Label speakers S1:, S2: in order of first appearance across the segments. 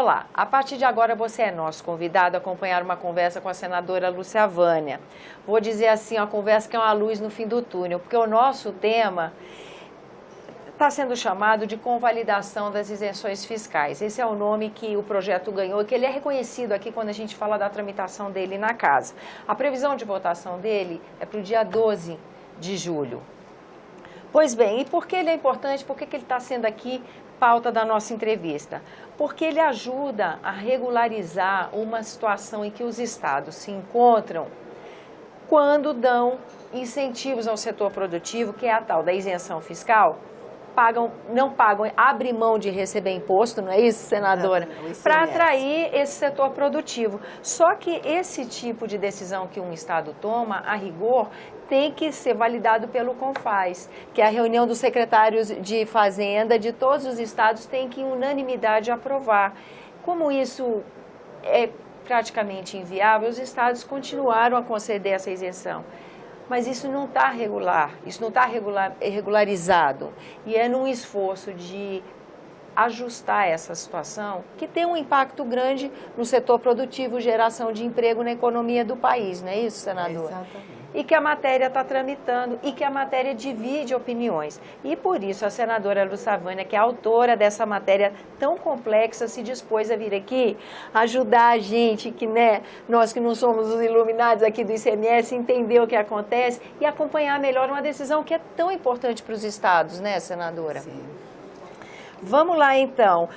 S1: Olá, a partir de agora você é nosso convidado a acompanhar uma conversa com a senadora Lúcia Vânia. Vou dizer assim, uma conversa que é uma luz no fim do túnel, porque o nosso tema está sendo chamado de convalidação das isenções fiscais. Esse é o nome que o projeto ganhou, que ele é reconhecido aqui quando a gente fala da tramitação dele na casa. A previsão de votação dele é para o dia 12 de julho. Pois bem, e por que ele é importante? Por que ele está sendo aqui pauta da nossa entrevista? Porque ele ajuda a regularizar uma situação em que os estados se encontram quando dão incentivos ao setor produtivo, que é a tal da isenção fiscal, não pagam, abrem mão de receber imposto, não é isso, senadora? Para atrair esse setor produtivo. Só que esse tipo de decisão que um estado toma, a rigor, tem que ser validado pelo CONFAZ, que é a reunião dos secretários de Fazenda de todos os estados tem que, em unanimidade, aprovar. Como isso é praticamente inviável, os estados continuaram a conceder essa isenção. Mas isso não está regular, isso não está regularizado. E é num esforço de ajustar essa situação que tem um impacto grande no setor produtivo, geração de emprego na economia do país, não é isso, senadora?
S2: Exatamente.
S1: E que a matéria está tramitando e que a matéria divide opiniões. E por isso a senadora Lúcia Vânia, que é autora dessa matéria tão complexa, se dispôs a vir aqui ajudar a gente, que, né, nós que não somos os iluminados aqui do ICMS, entender o que acontece e acompanhar melhor uma decisão que é tão importante para os estados, né, senadora?
S2: Sim.
S1: Vamos lá, então.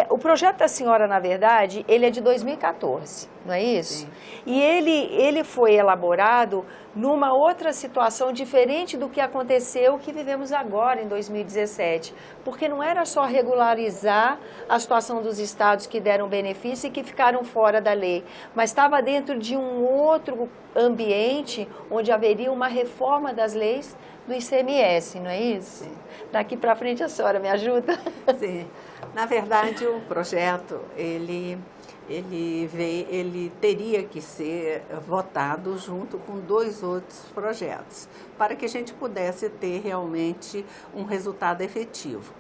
S1: O projeto da senhora, na verdade, ele é de 2014, não é isso?
S2: Sim.
S1: E ele foi elaborado numa outra situação diferente do que aconteceu, que vivemos agora, em 2017. Porque não era só regularizar a situação dos estados que deram benefício e que ficaram fora da lei, mas estava dentro de um outro ambiente onde haveria uma reforma das leis do ICMS, não é isso?
S2: Sim.
S1: Daqui para frente a senhora me ajuda?
S2: Sim. Na verdade, o projeto, ele teria que ser votado junto com 2 outros projetos, para que a gente pudesse ter realmente um resultado efetivo.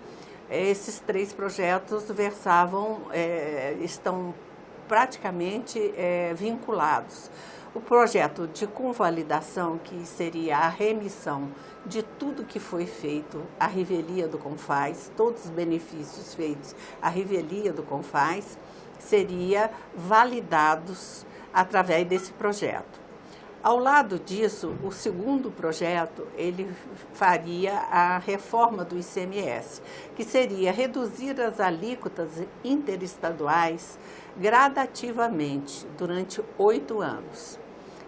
S2: Esses 3 projetos estão praticamente vinculados. O projeto de convalidação, que seria a remissão de tudo que foi feito à revelia do CONFAZ, todos os benefícios feitos à revelia do CONFAZ, seria validados através desse projeto. Ao lado disso, o segundo projeto, ele faria a reforma do ICMS, que seria reduzir as alíquotas interestaduais gradativamente durante 8 anos.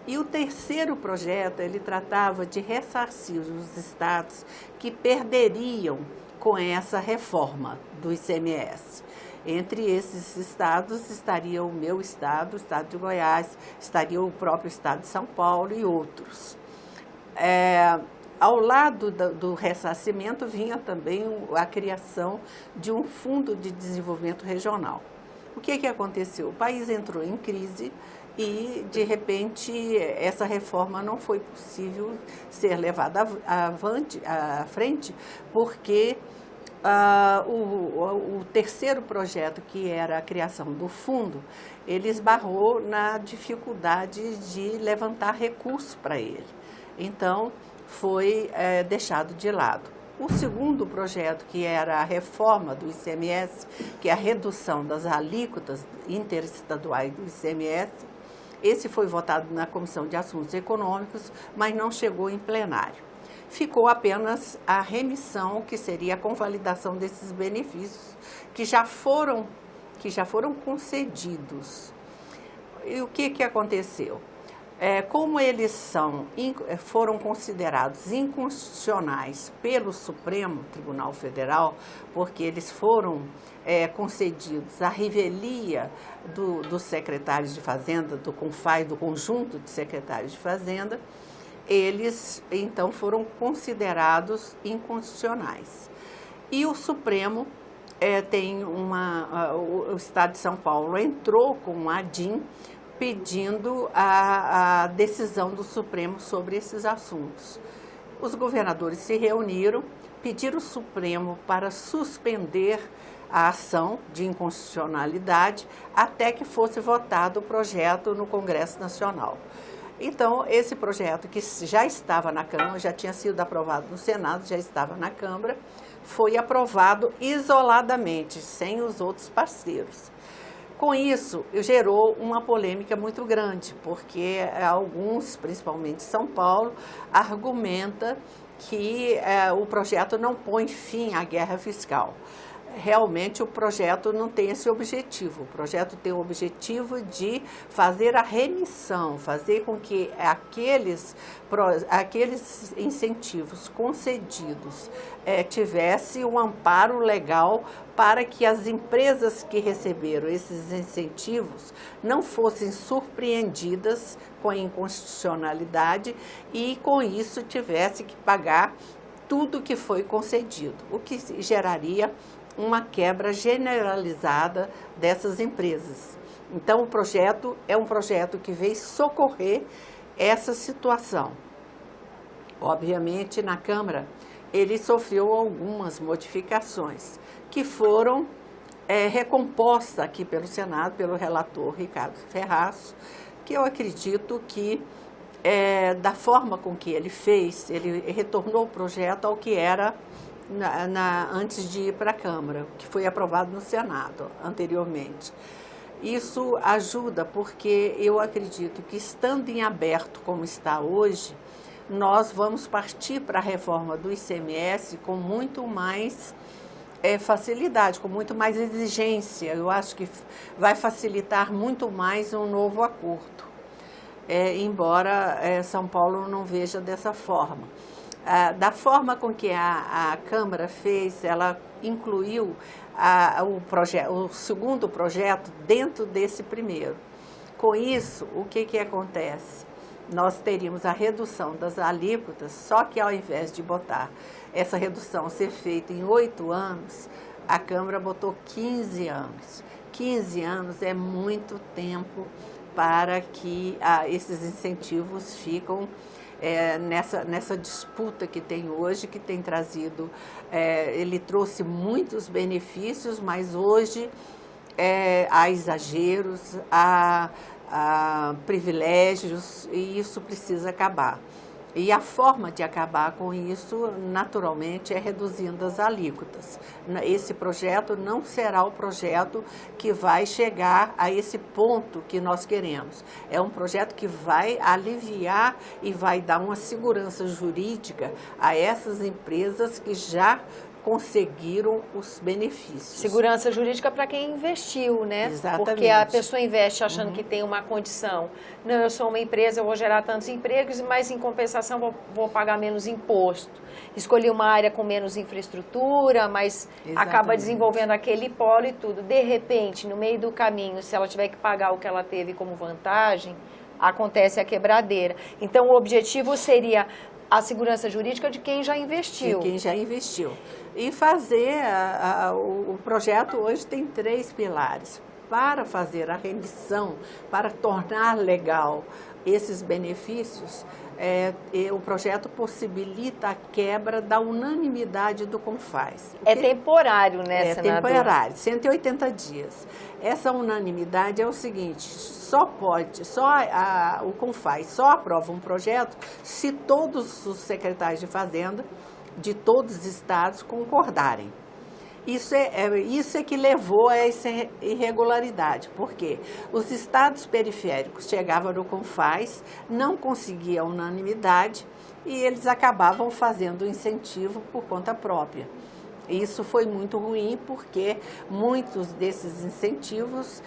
S2: E o terceiro projeto, ele tratava de ressarcir os estados que perderiam com essa reforma do ICMS. Entre esses estados estaria o meu estado, o estado de Goiás, estaria o próprio estado de São Paulo e outros. Ao lado do ressarcimento vinha também a criação de um fundo de desenvolvimento regional. O que aconteceu? O país entrou em crise e, de repente, essa reforma não foi possível ser levada à frente, porque o terceiro projeto, que era a criação do fundo, ele esbarrou na dificuldade de levantar recursos para ele. Então, foi deixado de lado. O segundo projeto, que era a reforma do ICMS, que é a redução das alíquotas interestaduais do ICMS, esse foi votado na Comissão de Assuntos Econômicos, mas não chegou em plenário. Ficou apenas a remissão, que seria a convalidação desses benefícios que já foram concedidos. E o que aconteceu? Como eles foram considerados inconstitucionais pelo Supremo Tribunal Federal, porque eles foram concedidos à revelia dos secretários de Fazenda, do CONFAZ, do conjunto de secretários de Fazenda, eles então foram considerados inconstitucionais. E o Supremo o Estado de São Paulo entrou com um ADIM pedindo a decisão do Supremo sobre esses assuntos. Os governadores se reuniram, pediram ao Supremo para suspender a ação de inconstitucionalidade até que fosse votado o projeto no Congresso Nacional. Então, esse projeto que já estava na Câmara, já tinha sido aprovado no Senado, já estava na Câmara, foi aprovado isoladamente, sem os outros parceiros. Com isso, gerou uma polêmica muito grande, porque alguns, principalmente São Paulo, argumenta que o projeto não põe fim à guerra fiscal. Realmente o projeto não tem esse objetivo. O projeto tem o objetivo de fazer a remissão, fazer com que aqueles incentivos concedidos tivessem um amparo legal para que as empresas que receberam esses incentivos não fossem surpreendidas com a inconstitucionalidade e com isso tivesse que pagar tudo que foi concedido, o que geraria uma quebra generalizada dessas empresas. Então, o projeto é um projeto que veio socorrer essa situação. Obviamente, na Câmara, ele sofreu algumas modificações, que foram recompostas aqui pelo Senado, pelo relator Ricardo Ferraz, que eu acredito que, da forma com que ele fez, ele retornou o projeto ao que era antes de ir para a Câmara, que foi aprovado no Senado anteriormente. Isso ajuda porque eu acredito que, estando em aberto como está hoje, nós vamos partir para a reforma do ICMS com muito mais facilidade, com muito mais exigência. Eu acho que vai facilitar muito mais um novo acordo, embora São Paulo não veja dessa forma. Da forma com que a Câmara fez, ela incluiu o segundo projeto dentro desse primeiro. Com isso, o que acontece? Nós teríamos a redução das alíquotas, só que ao invés de botar essa redução ser feita em 8 anos, a Câmara botou 15 anos. 15 anos é muito tempo para que esses incentivos ficam nessa disputa que tem hoje, que tem trazido, ele trouxe muitos benefícios, mas hoje há exageros, há privilégios, e isso precisa acabar. E a forma de acabar com isso, naturalmente, é reduzindo as alíquotas. Esse projeto não será o projeto que vai chegar a esse ponto que nós queremos. É um projeto que vai aliviar e vai dar uma segurança jurídica a essas empresas que já conseguiram os benefícios.
S1: Segurança jurídica para quem investiu, né?
S2: Exatamente.
S1: Porque a pessoa investe achando que tem uma condição. Não, eu sou uma empresa, eu vou gerar tantos empregos, mas em compensação vou pagar menos imposto. Escolhi uma área com menos infraestrutura, mas acaba desenvolvendo aquele polo e tudo. De repente, no meio do caminho, se ela tiver que pagar o que ela teve como vantagem, acontece a quebradeira. Então, o objetivo seria a segurança jurídica de quem já investiu.
S2: De quem já investiu. E fazer, o projeto hoje tem 3 pilares. Para fazer a remissão, para tornar legal esses benefícios, o projeto possibilita a quebra da unanimidade do CONFAZ.
S1: É temporário, né, senadora?
S2: É temporário, 180 dias. Essa unanimidade é o seguinte, o CONFAZ só aprova um projeto se todos os secretários de Fazenda de todos os estados concordarem. Isso é que levou a essa irregularidade, porque os estados periféricos chegavam no CONFAZ, não conseguiam unanimidade e eles acabavam fazendo incentivo por conta própria. Isso foi muito ruim porque muitos desses incentivos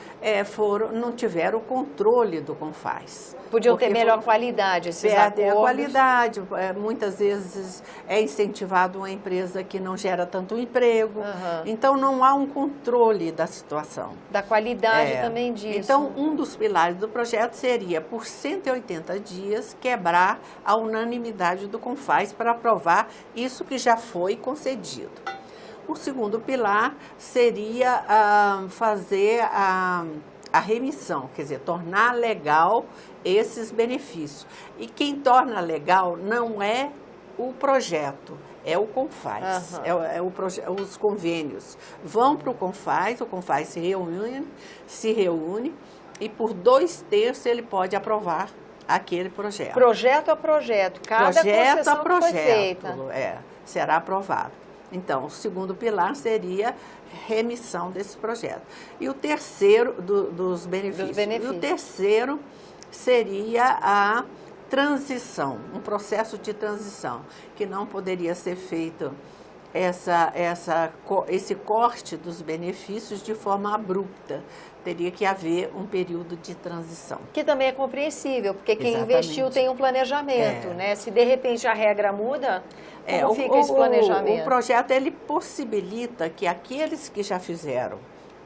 S2: não tiveram o controle do CONFAZ.
S1: Podiam ter melhor qualidade esses acordos.
S2: A qualidade, muitas vezes é incentivado uma empresa que não gera tanto emprego, então não há um controle da situação.
S1: Da qualidade também disso.
S2: Então, um dos pilares do projeto seria, por 180 dias, quebrar a unanimidade do CONFAZ para aprovar isso que já foi concedido. O segundo pilar seria fazer a remissão, quer dizer, tornar legal esses benefícios. E quem torna legal não é o projeto, é o CONFAS, os convênios. Vão para o CONFAS se reúne e por 2/3 ele pode aprovar aquele projeto.
S1: Projeto a projeto, cada concessão que foi feita.
S2: Será aprovado. Então, o segundo pilar seria remissão desse projeto. E o terceiro, dos benefícios. E o terceiro seria a transição, um processo de transição, que não poderia ser feito esse corte dos benefícios de forma abrupta. Teria que haver um período de transição.
S1: Que também é compreensível, porque quem investiu tem um planejamento, né? Se de repente a regra muda, como fica esse planejamento?
S2: O projeto, ele possibilita que aqueles que já fizeram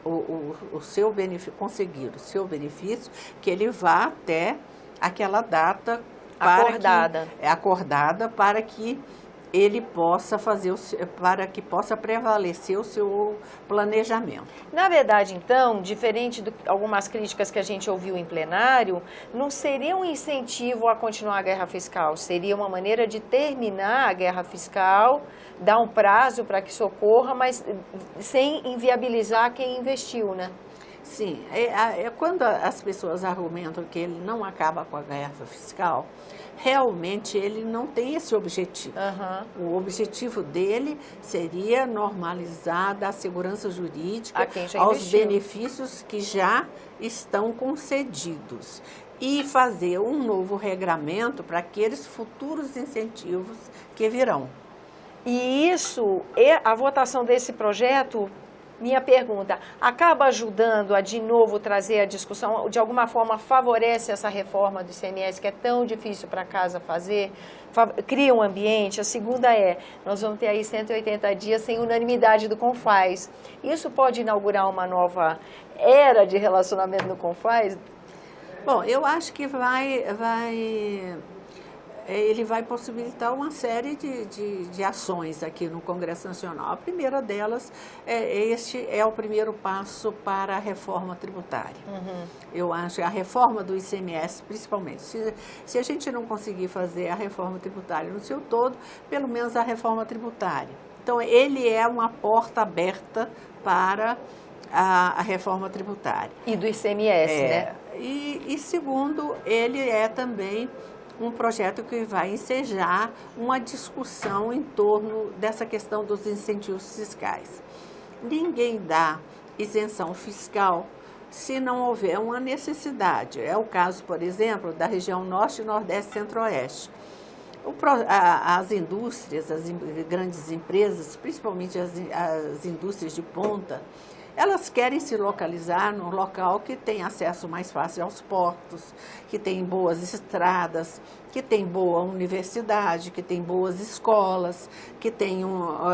S2: o seu benefício, conseguiram o seu benefício, que ele vá até aquela data acordada para que ele possa possa prevalecer o seu planejamento.
S1: Na verdade, então, diferente de algumas críticas que a gente ouviu em plenário, não seria um incentivo a continuar a guerra fiscal, seria uma maneira de terminar a guerra fiscal, dar um prazo para que socorra, mas sem inviabilizar quem investiu, né?
S2: Sim, quando as pessoas argumentam que ele não acaba com a guerra fiscal, realmente ele não tem esse objetivo. O objetivo dele seria normalizar a segurança jurídica aos benefícios que já estão concedidos e fazer um novo regramento para aqueles futuros incentivos que virão.
S1: E isso, a votação desse projeto, minha pergunta, acaba ajudando a de novo trazer a discussão, de alguma forma favorece essa reforma do ICMS que é tão difícil para a casa fazer, cria um ambiente. A segunda nós vamos ter aí 180 dias sem unanimidade do CONFAS. Isso pode inaugurar uma nova era de relacionamento no CONFAS?
S2: Bom, eu acho que ele vai possibilitar uma série de ações aqui no Congresso Nacional. A primeira delas, este é o primeiro passo para a reforma tributária. Eu acho a reforma do ICMS, principalmente. Se a gente não conseguir fazer a reforma tributária no seu todo, pelo menos a reforma tributária. Então, ele é uma porta aberta para a reforma tributária.
S1: E do ICMS, né?
S2: E segundo, ele é também um projeto que vai ensejar uma discussão em torno dessa questão dos incentivos fiscais. Ninguém dá isenção fiscal se não houver uma necessidade. É o caso, por exemplo, da região Norte, Nordeste e Centro-Oeste. As indústrias, as grandes empresas, principalmente as indústrias de ponta, elas querem se localizar num local que tem acesso mais fácil aos portos, que tem boas estradas, que tem boa universidade, que tem boas escolas, que tem um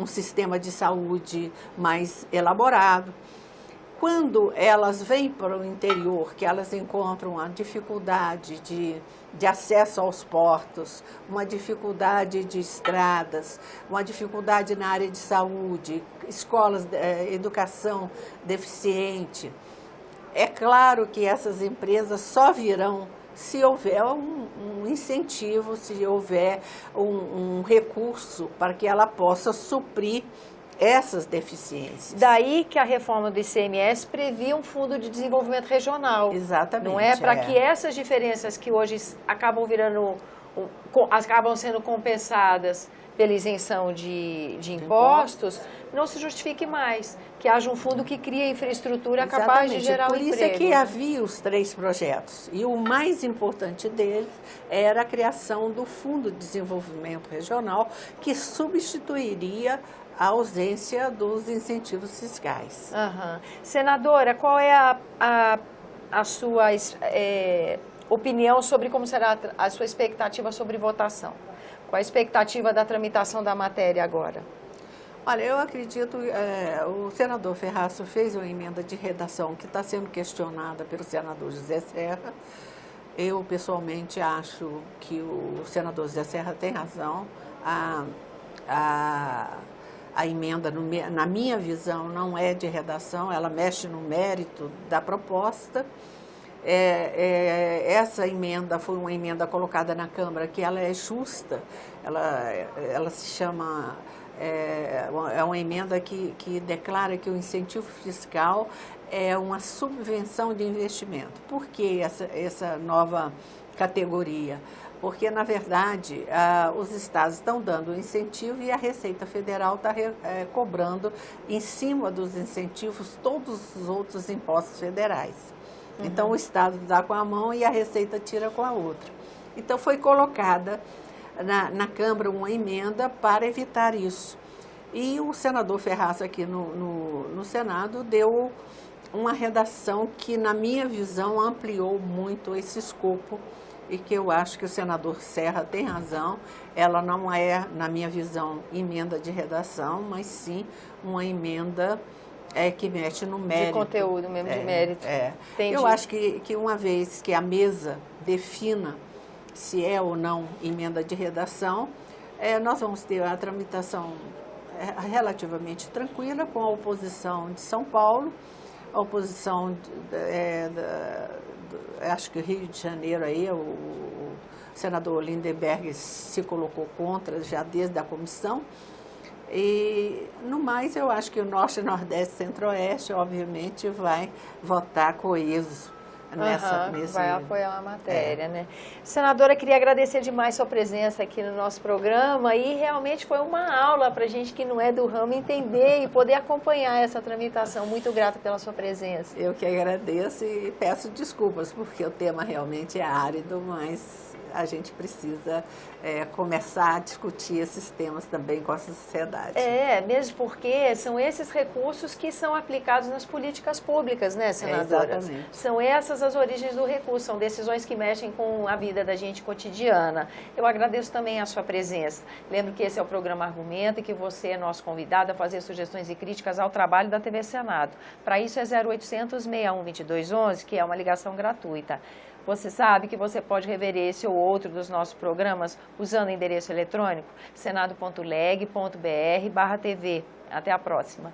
S2: sistema de saúde mais elaborado. Quando elas vêm para o interior, que elas encontram a dificuldade de acesso aos portos, uma dificuldade de estradas, uma dificuldade na área de saúde, escolas, educação deficiente, é claro que essas empresas só virão se houver um incentivo, se houver um recurso para que ela possa suprir essas deficiências.
S1: Daí que a reforma do ICMS previa um fundo de desenvolvimento regional.
S2: Exatamente.
S1: Não é? Para que essas diferenças que hoje acabam sendo compensadas pela isenção de impostos, não se justifique mais. Que haja um fundo que crie infraestrutura capaz de gerar um emprego.
S2: Por isso é que havia os 3 projetos. E o mais importante deles era a criação do Fundo de Desenvolvimento Regional, que substituiria a ausência dos incentivos fiscais.
S1: Senadora, qual é a sua opinião sobre como será a sua expectativa sobre votação? Qual a expectativa da tramitação da matéria agora?
S2: Olha, eu acredito, o senador Ferraço fez uma emenda de redação que está sendo questionada pelo senador José Serra. Eu, pessoalmente, acho que o senador José Serra tem razão. A emenda, na minha visão, não é de redação, ela mexe no mérito da proposta. essa emenda foi uma emenda colocada na Câmara que ela é justa, ela se chama... É uma emenda que declara que o incentivo fiscal é uma subvenção de investimento. Por que essa nova categoria? Porque, na verdade, os estados estão dando o incentivo e a Receita Federal está cobrando, em cima dos incentivos, todos os outros impostos federais. Uhum. Então, o estado dá com a mão e a Receita tira com a outra. Então, foi colocada na Câmara uma emenda para evitar isso. E o senador Ferraz, aqui no Senado, deu uma redação que, na minha visão, ampliou muito esse escopo e que eu acho que o senador Serra tem razão. Ela não é, na minha visão, emenda de redação, mas sim uma emenda que mexe no mérito.
S1: De conteúdo mesmo, de mérito.
S2: Eu acho que uma vez que a mesa defina se é ou não emenda de redação, nós vamos ter a tramitação relativamente tranquila, com a oposição de São Paulo, a oposição, acho que o Rio de Janeiro, aí, o senador Lindenberg se colocou contra já desde a comissão. E, no mais, eu acho que o Norte, Nordeste e Centro-Oeste, obviamente, vai votar coeso.
S1: Vai apoiar a matéria, né? Senadora, queria agradecer demais sua presença aqui no nosso programa e realmente foi uma aula para a gente que não é do ramo entender e poder acompanhar essa tramitação. Muito grata pela sua presença.
S2: Eu que agradeço e peço desculpas, porque o tema realmente é árido, mas a gente precisa começar a discutir esses temas também com a sociedade.
S1: Mesmo porque são esses recursos que são aplicados nas políticas públicas, né, senadora?
S2: Exatamente.
S1: São essas as origens do recurso, são decisões que mexem com a vida da gente cotidiana. Eu agradeço também a sua presença. Lembro que esse é o programa Argumento e que você é nosso convidado a fazer sugestões e críticas ao trabalho da TV Senado. Para isso é 0800 61 2211, que é uma ligação gratuita. Você sabe que você pode rever esse ou outro dos nossos programas usando o endereço eletrônico senado.leg.br/TV. Até a próxima.